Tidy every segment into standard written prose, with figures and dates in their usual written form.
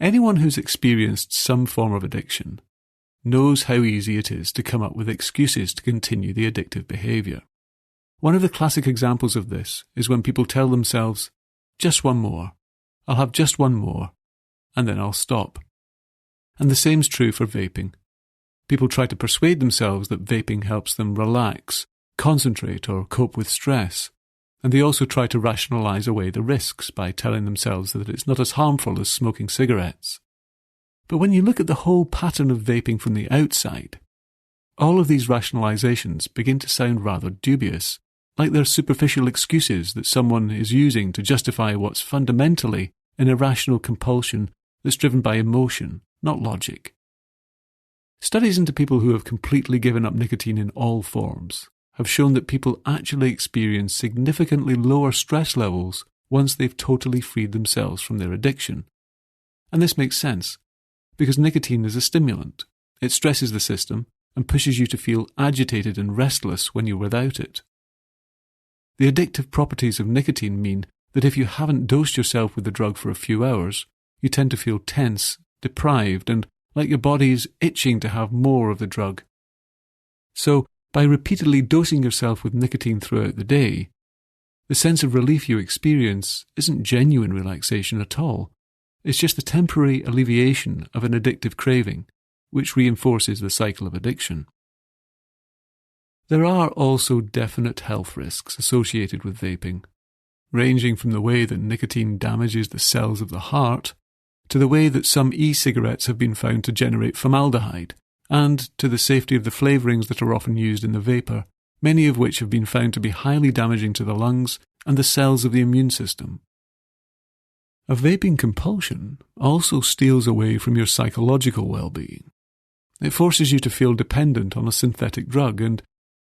Anyone who's experienced some form of addiction knows how easy it is to come up with excuses to continue the addictive behaviour. One of the classic examples of this is when people tell themselves, just one more, I'll have just one more, and then I'll stop. And the same's true for vaping. People try to persuade themselves that vaping helps them relax, concentrate, or cope with stress, and they also try to rationalise away the risks by telling themselves that it's not as harmful as smoking cigarettes. But when you look at the whole pattern of vaping from the outside, all of these rationalisations begin to sound rather dubious, like they're superficial excuses that someone is using to justify what's fundamentally an irrational compulsion that's driven by emotion, not logic. Studies into people who have completely given up nicotine in all forms have shown that people actually experience significantly lower stress levels once they've totally freed themselves from their addiction. And this makes sense, because nicotine is a stimulant. It stresses the system and pushes you to feel agitated and restless when you're without it. The addictive properties of nicotine mean that if you haven't dosed yourself with the drug for a few hours, you tend to feel tense, deprived, and like your body's itching to have more of the drug. So, by repeatedly dosing yourself with nicotine throughout the day, the sense of relief you experience isn't genuine relaxation at all. It's just the temporary alleviation of an addictive craving, which reinforces the cycle of addiction. There are also definite health risks associated with vaping, ranging from the way that nicotine damages the cells of the heart, to the way that some e-cigarettes have been found to generate formaldehyde, and to the safety of the flavourings that are often used in the vapour, many of which have been found to be highly damaging to the lungs and the cells of the immune system. A vaping compulsion also steals away from your psychological well-being. It forces you to feel dependent on a synthetic drug, and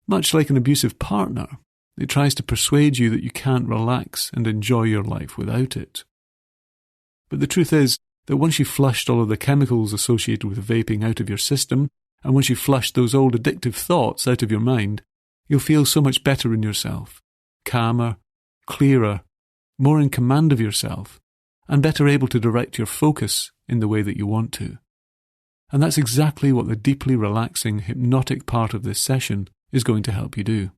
much like an abusive partner, it tries to persuade you that you can't relax and enjoy your life without it. But the truth is that once you've flushed all of the chemicals associated with vaping out of your system, and once you've flushed those old addictive thoughts out of your mind, you'll feel so much better in yourself, calmer, clearer, more in command of yourself, and better able to direct your focus in the way that you want to. And that's exactly what the deeply relaxing, hypnotic part of this session is going to help you do.